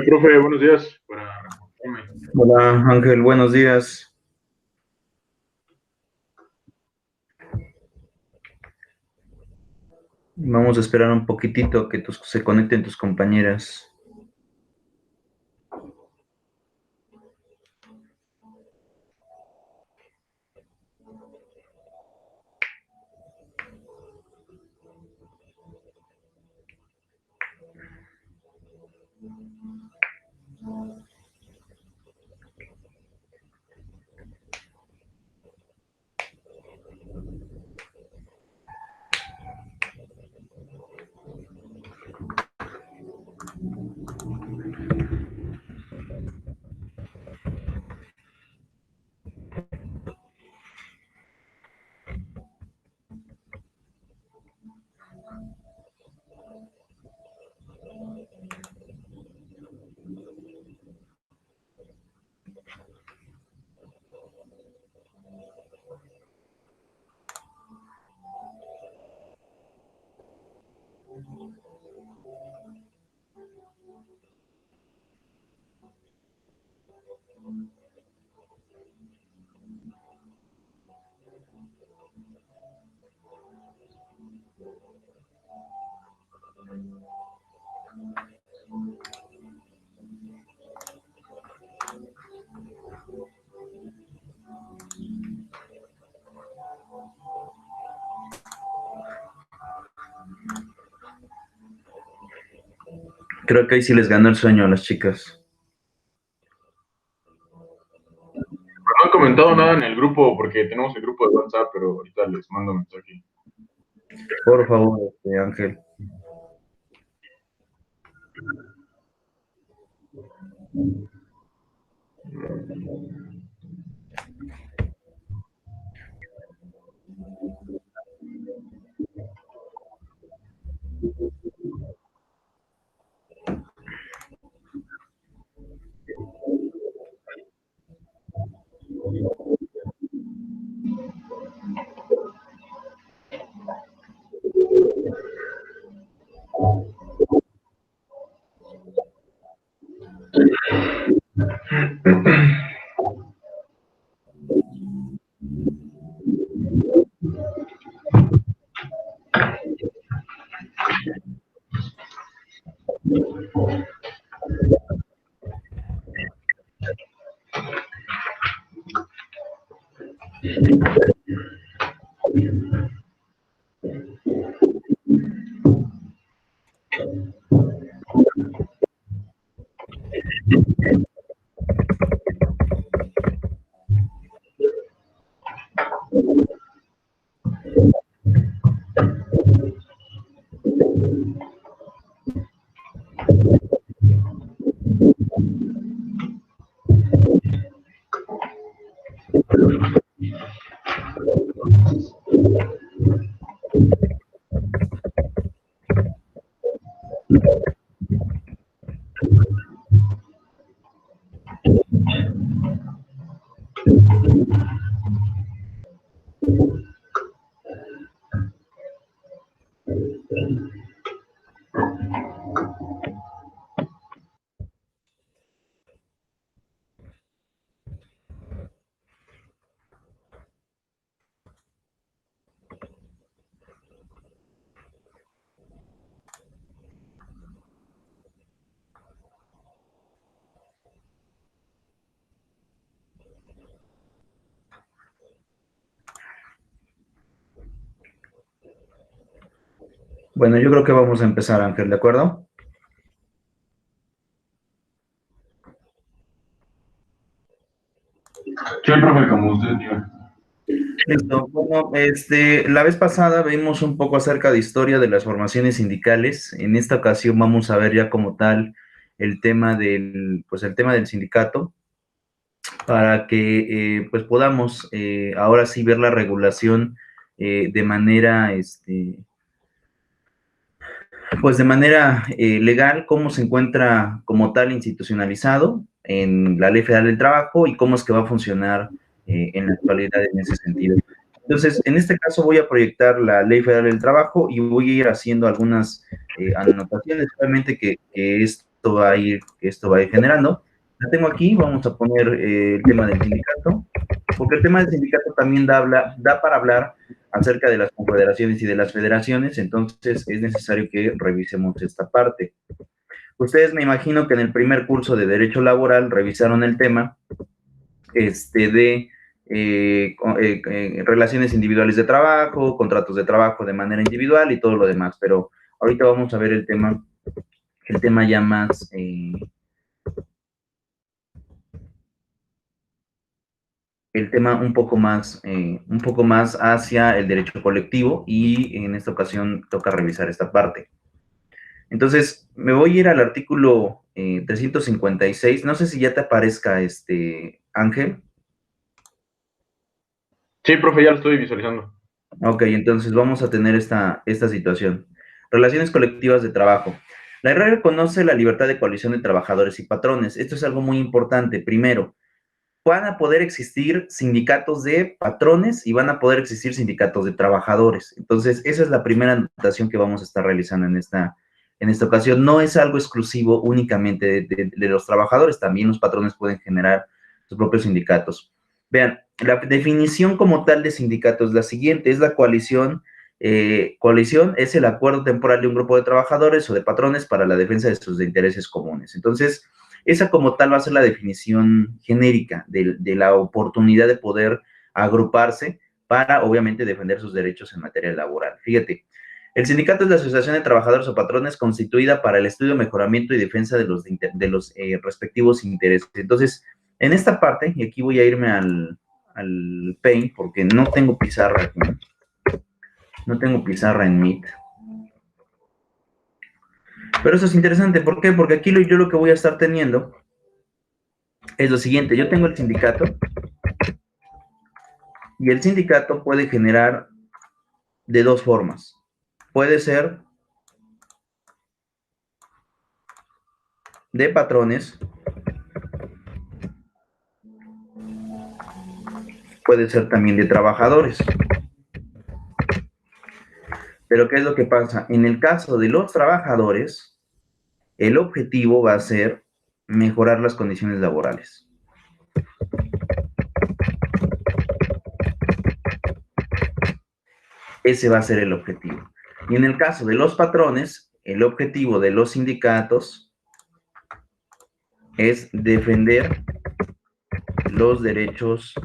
Profe, buenos días. Hola Ángel, buenos días. Vamos a esperar un poquitito que se conecten tus compañeras. Creo que ahí sí les ganó el sueño a las chicas. No han comentado nada en el grupo porque tenemos el grupo de WhatsApp, pero ahorita les mando mensaje. Por favor, Ángel. Bueno, yo creo que vamos a empezar, Ángel, ¿de acuerdo? Sí, profe, como usted diga. Listo. Bueno, la vez pasada vimos un poco acerca de historia de las formaciones sindicales. En esta ocasión vamos a ver ya como tal el tema pues el tema del sindicato, para que pues podamos ahora sí ver la regulación de manera, pues de manera legal, cómo se encuentra como tal institucionalizado en la Ley Federal del Trabajo y cómo es que va a funcionar en la actualidad en ese sentido. Entonces, en este caso voy a proyectar la Ley Federal del Trabajo y voy a ir haciendo algunas anotaciones, realmente que esto va a ir generando. La tengo aquí, vamos a poner el tema del sindicato, porque el tema del sindicato también da para hablar acerca de las confederaciones y de las federaciones, entonces es necesario que revisemos esta parte. Ustedes me imagino que en el primer curso de Derecho Laboral revisaron el tema de relaciones individuales de trabajo, contratos de trabajo de manera individual y todo lo demás, pero ahorita vamos a ver el tema ya más... el tema un poco más hacia el derecho colectivo y en esta ocasión toca revisar esta parte. Entonces, me voy a ir al artículo 356. No sé si ya te aparezca Ángel. Sí, profe, ya lo estoy visualizando. Ok, entonces vamos a tener esta situación. Relaciones colectivas de trabajo. La RE reconoce la libertad de coalición de trabajadores y patrones. Esto es algo muy importante. Primero, van a poder existir sindicatos de patrones y van a poder existir sindicatos de trabajadores. Entonces, esa es la primera anotación que vamos a estar realizando en esta ocasión. No es algo exclusivo únicamente de los trabajadores, también los patrones pueden generar sus propios sindicatos. Vean, la definición como tal de sindicato es la siguiente, es la coalición. Coalición es el acuerdo temporal de un grupo de trabajadores o de patrones para la defensa de sus intereses comunes. Entonces, esa como tal va a ser la definición genérica de la oportunidad de poder agruparse para, obviamente, defender sus derechos en materia laboral. Fíjate, el sindicato es la asociación de trabajadores o patrones constituida para el estudio, mejoramiento y defensa de los respectivos intereses. Entonces, en esta parte, y aquí voy a irme al Paint, porque no tengo pizarra aquí, no tengo pizarra en Meet. Pero eso es interesante, ¿por qué? Porque aquí yo lo que voy a estar teniendo es lo siguiente, yo tengo el sindicato, y el sindicato puede generar de dos formas. Puede ser de patrones, puede ser también de trabajadores. Pero ¿qué es lo que pasa? En el caso de los trabajadores, el objetivo va a ser mejorar las condiciones laborales. Ese va a ser el objetivo. Y en el caso de los patrones, el objetivo de los sindicatos es defender los derechos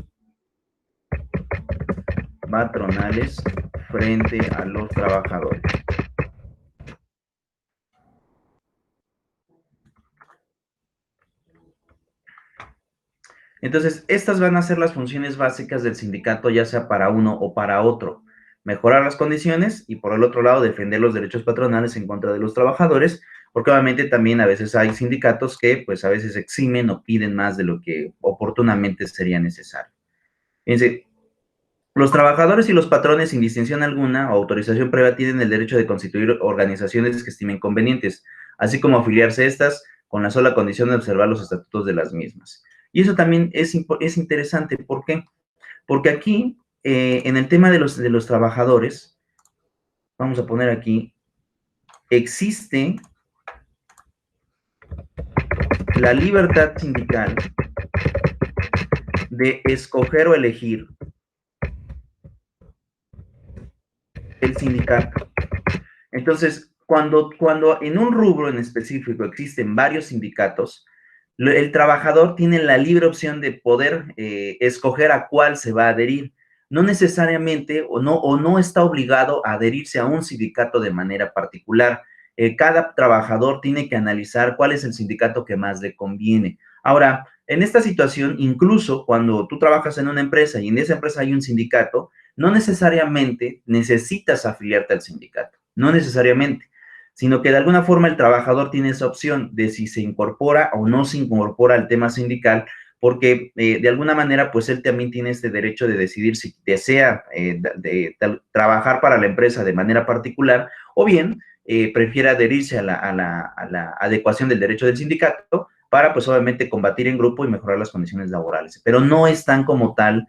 patronales frente a los trabajadores. Entonces, estas van a ser las funciones básicas del sindicato, ya sea para uno o para otro. Mejorar las condiciones y, por el otro lado, defender los derechos patronales en contra de los trabajadores, porque obviamente también a veces hay sindicatos que, pues, a veces eximen o piden más de lo que oportunamente sería necesario. Fíjense, Los trabajadores y los patrones, sin distinción alguna o autorización previa, tienen el derecho de constituir organizaciones que estimen convenientes, así como afiliarse a estas con la sola condición de observar los estatutos de las mismas. Y eso también es interesante. ¿Por qué? Porque aquí, en el tema de los trabajadores, vamos a poner aquí, existe la libertad sindical de escoger o elegir el sindicato. Entonces, cuando en un rubro en específico existen varios sindicatos, el trabajador tiene la libre opción de poder escoger a cuál se va a adherir. No necesariamente o no está obligado a adherirse a un sindicato de manera particular. Cada trabajador tiene que analizar cuál es el sindicato que más le conviene. Ahora, en esta situación, incluso cuando tú trabajas en una empresa y en esa empresa hay un sindicato, no necesariamente necesitas afiliarte al sindicato, no necesariamente, sino que de alguna forma el trabajador tiene esa opción de si se incorpora o no se incorpora al tema sindical, porque de alguna manera, pues él también tiene este derecho de decidir si desea trabajar para la empresa de manera particular o bien prefiere adherirse a la adecuación del derecho del sindicato para, pues obviamente, combatir en grupo y mejorar las condiciones laborales. Pero no están como tal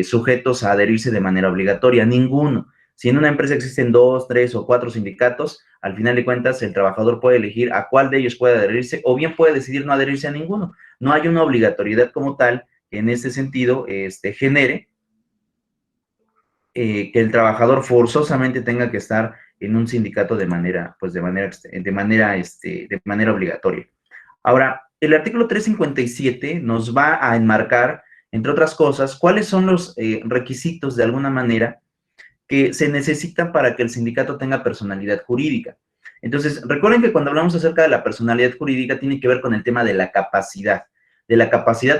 sujetos a adherirse de manera obligatoria, ninguno. Si en una empresa existen 2, 3 o 4 sindicatos, al final de cuentas el trabajador puede elegir a cuál de ellos puede adherirse o bien puede decidir no adherirse a ninguno. No hay una obligatoriedad como tal que en ese sentido genere que el trabajador forzosamente tenga que estar en un sindicato de manera obligatoria. Ahora, el artículo 357 nos va a enmarcar, entre otras cosas, cuáles son los requisitos de alguna manera que se necesitan para que el sindicato tenga personalidad jurídica. Entonces, recuerden que cuando hablamos acerca de la personalidad jurídica tiene que ver con el tema de la capacidad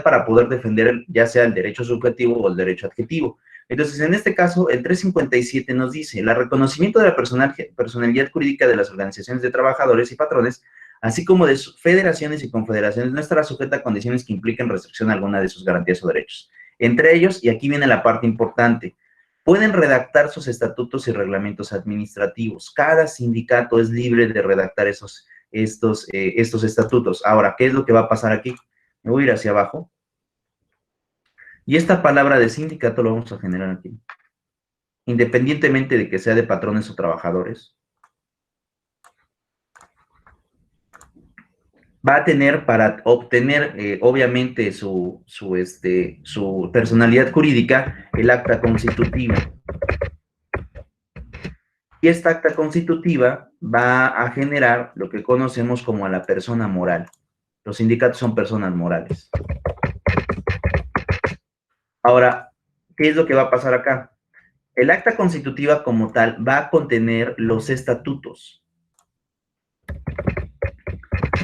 para poder defender ya sea el derecho subjetivo o el derecho adjetivo. Entonces, en este caso, el 357 nos dice, el reconocimiento de la personalidad jurídica de las organizaciones de trabajadores y patrones, así como de federaciones y confederaciones, no estará sujeta a condiciones que impliquen restricción alguna de sus garantías o derechos. Entre ellos, y aquí viene la parte importante, pueden redactar sus estatutos y reglamentos administrativos. Cada sindicato es libre de redactar estos estatutos. Ahora, ¿qué es lo que va a pasar aquí? Me voy a ir hacia abajo. Y esta palabra de sindicato lo vamos a generar aquí. Independientemente de que sea de patrones o trabajadores, va a tener para obtener, obviamente, su personalidad jurídica, el acta constitutiva. Y esta acta constitutiva va a generar lo que conocemos como a la persona moral. Los sindicatos son personas morales. Ahora, ¿qué es lo que va a pasar acá? El acta constitutiva como tal va a contener los estatutos.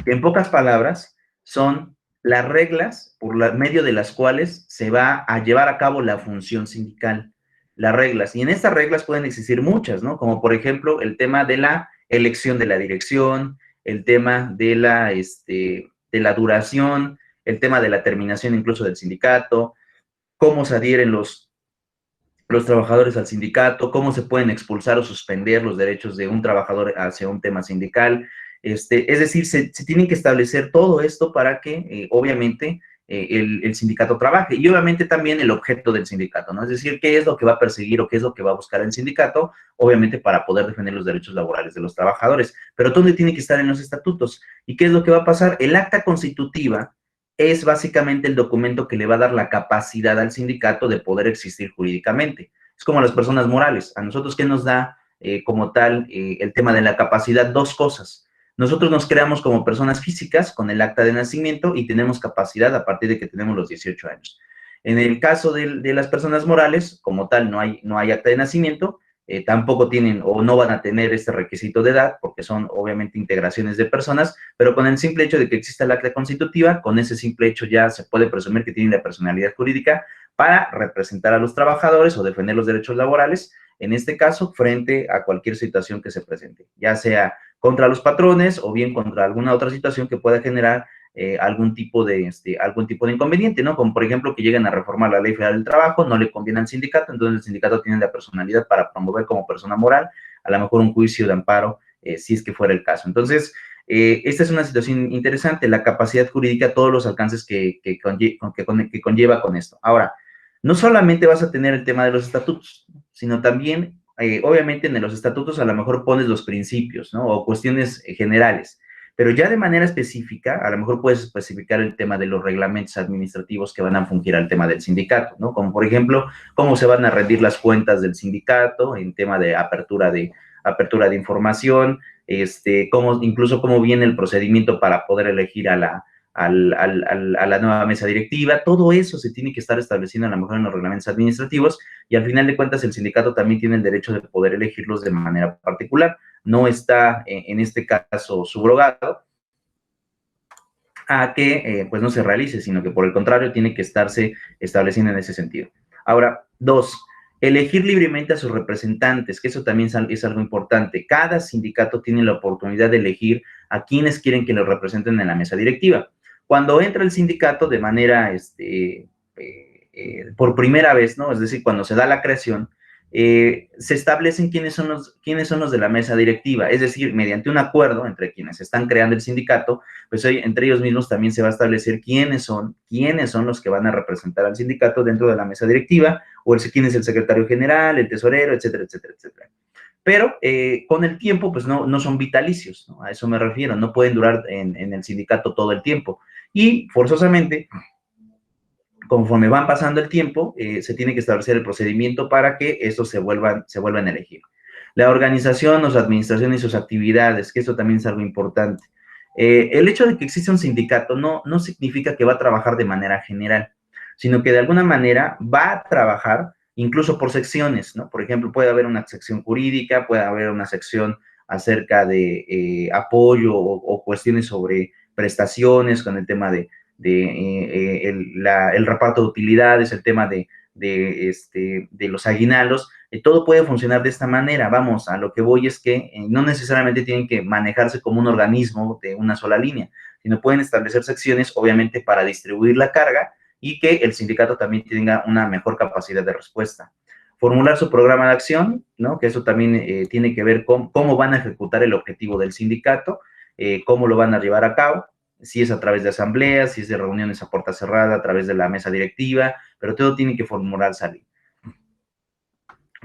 En pocas palabras, son las reglas por medio de las cuales se va a llevar a cabo la función sindical. Las reglas. Y en estas reglas pueden existir muchas, ¿no? Como por ejemplo el tema de la elección de la dirección, el tema de la duración, el tema de la terminación incluso del sindicato, cómo se adhieren los trabajadores al sindicato, cómo se pueden expulsar o suspender los derechos de un trabajador hacia un tema sindical. Es decir, se tienen que establecer todo esto para que, obviamente, el sindicato trabaje. Y obviamente también el objeto del sindicato, ¿no? Es decir, qué es lo que va a perseguir o qué es lo que va a buscar el sindicato, obviamente para poder defender los derechos laborales de los trabajadores. Pero ¿dónde tiene que estar en los estatutos? ¿Y qué es lo que va a pasar? El acta constitutiva es básicamente el documento que le va a dar la capacidad al sindicato de poder existir jurídicamente. Es como las personas morales. A nosotros, ¿qué nos da como tal el tema de la capacidad? Dos cosas. Nosotros nos creamos como personas físicas con el acta de nacimiento y tenemos capacidad a partir de que tenemos los 18 años. En el caso de las personas morales, como tal, no hay acta de nacimiento, tampoco tienen o no van a tener este requisito de edad, porque son obviamente integraciones de personas, pero con el simple hecho de que exista el acta constitutiva, con ese simple hecho ya se puede presumir que tienen la personalidad jurídica para representar a los trabajadores o defender los derechos laborales, en este caso, frente a cualquier situación que se presente, ya sea contra los patrones o bien contra alguna otra situación que pueda generar algún tipo de inconveniente, ¿no? Como por ejemplo que lleguen a reformar la Ley Federal del Trabajo, no le conviene al sindicato, entonces el sindicato tiene la personalidad para promover como persona moral, a lo mejor un juicio de amparo, si es que fuera el caso. Entonces, esta es una situación interesante, la capacidad jurídica, todos los alcances que conlleva con esto. Ahora, no solamente vas a tener el tema de los estatutos, sino también, obviamente, en los estatutos a lo mejor pones los principios, ¿no? O cuestiones generales, pero ya de manera específica, a lo mejor puedes especificar el tema de los reglamentos administrativos que van a fungir al tema del sindicato, ¿no? Como por ejemplo, cómo se van a rendir las cuentas del sindicato en tema de apertura de información, incluso cómo viene el procedimiento para poder elegir a la nueva mesa directiva. Todo eso se tiene que estar estableciendo a lo mejor en los reglamentos administrativos, y al final de cuentas el sindicato también tiene el derecho de poder elegirlos de manera particular. No está, en este caso, subrogado a que pues no se realice, sino que por el contrario tiene que estarse estableciendo en ese sentido. Ahora, dos, elegir libremente a sus representantes, que eso también es algo importante. Cada sindicato tiene la oportunidad de elegir a quienes quieren que lo representen en la mesa directiva. Cuando entra el sindicato de manera, por primera vez, ¿no? Es decir, cuando se da la creación, se establecen quiénes son los de la mesa directiva, es decir, mediante un acuerdo entre quienes están creando el sindicato, pues entre ellos mismos también se va a establecer quiénes son los que van a representar al sindicato dentro de la mesa directiva, o quién es el secretario general, el tesorero, etcétera, etcétera, etcétera. Pero con el tiempo, pues no son vitalicios, ¿no? A eso me refiero, no pueden durar en el sindicato todo el tiempo. Y forzosamente, conforme van pasando el tiempo, se tiene que establecer el procedimiento para que estos se vuelvan a elegir. La organización, las administraciones y sus actividades, que eso también es algo importante. El hecho de que exista un sindicato no significa que va a trabajar de manera general, sino que de alguna manera va a trabajar incluso por secciones, ¿no? Por ejemplo, puede haber una sección jurídica, puede haber una sección acerca de apoyo o cuestiones sobre prestaciones con el tema de el reparto de utilidades, el tema de los aguinaldos, todo puede funcionar de esta manera. Vamos, a lo que voy es que no necesariamente tienen que manejarse como un organismo de una sola línea, sino pueden establecer secciones, obviamente, para distribuir la carga y que el sindicato también tenga una mejor capacidad de respuesta. Formular su programa de acción, ¿no? Que eso también tiene que ver con cómo van a ejecutar el objetivo del sindicato, cómo lo van a llevar a cabo, si es a través de asambleas, si es de reuniones a puerta cerrada, a través de la mesa directiva, pero todo tiene que formularse ahí.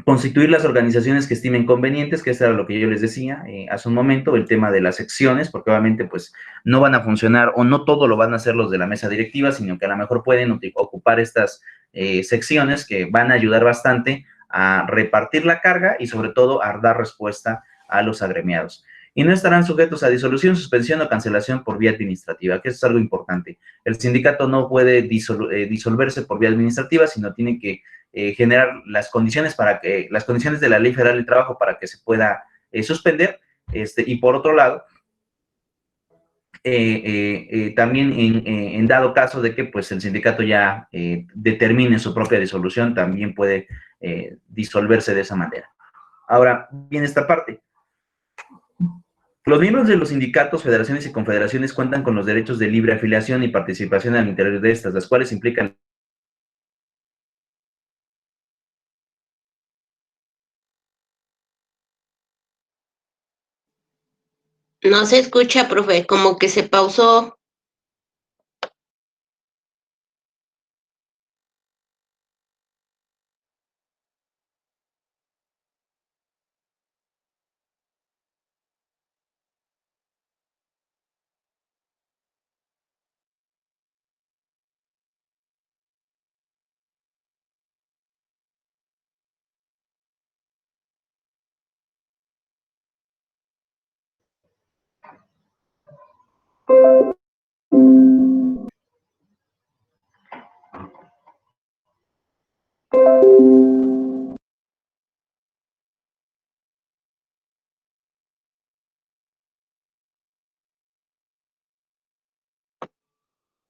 Constituir las organizaciones que estimen convenientes, que eso era lo que yo les decía hace un momento, el tema de las secciones, porque obviamente pues no van a funcionar o no todo lo van a hacer los de la mesa directiva, sino que a lo mejor pueden ocupar estas secciones que van a ayudar bastante a repartir la carga y sobre todo a dar respuesta a los agremiados. Y no estarán sujetos a disolución, suspensión o cancelación por vía administrativa, que eso es algo importante. El sindicato no puede disolverse por vía administrativa, sino tiene que generar las condiciones de la Ley Federal del Trabajo para que se pueda suspender, y por otro lado, también en dado caso de que pues el sindicato ya determine su propia disolución, también puede disolverse de esa manera. Ahora, viene esta parte. Los miembros de los sindicatos, federaciones y confederaciones cuentan con los derechos de libre afiliación y participación al interior de estas, las cuales implican. No se escucha, profe, como que se pausó.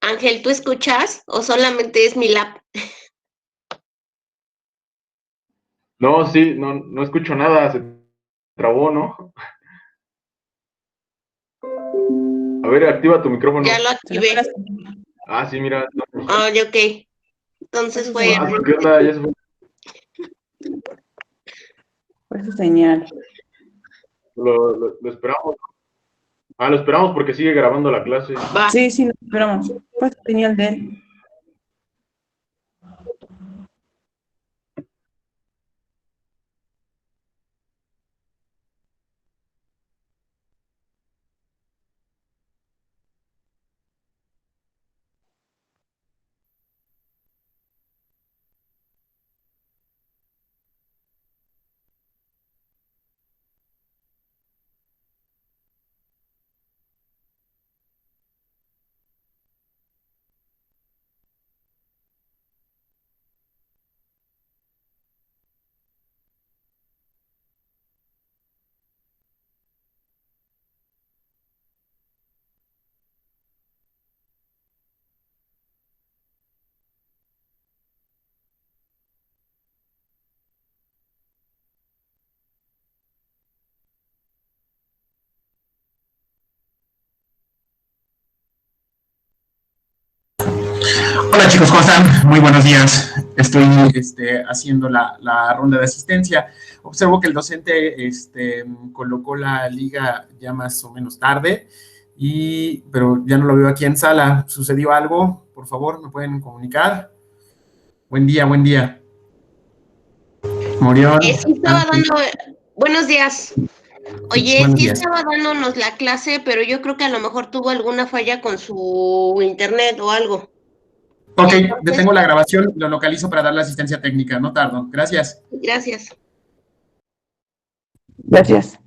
Ángel, ¿tú escuchas o solamente es mi lap? No, sí, no escucho nada, se trabó, ¿no? A ver, activa tu micrófono. Ya lo activé. Ah, sí, mira. No. Ah, ok. Entonces fue... Ah, ¿qué onda? Ya se fue. Por eso señal. Lo esperamos. Ah, lo esperamos porque sigue grabando la clase. Va. Sí, sí, nos esperamos. Pues señal de él. Hola chicos, ¿cómo están? Muy buenos días. Estoy haciendo la ronda de asistencia. Observo que el docente colocó la liga ya más o menos tarde, pero ya no lo veo aquí en sala. ¿Sucedió algo? Por favor, ¿me pueden comunicar? Buen día, buen día. Murió. Sí estaba dando... Buenos días. Oye, Buenos sí días. estaba dándonos la clase, pero yo creo que a lo mejor tuvo alguna falla con su internet o algo. Ok, Entonces, detengo la grabación, lo localizo para dar la asistencia técnica. No tardo. Gracias. gracias. Gracias.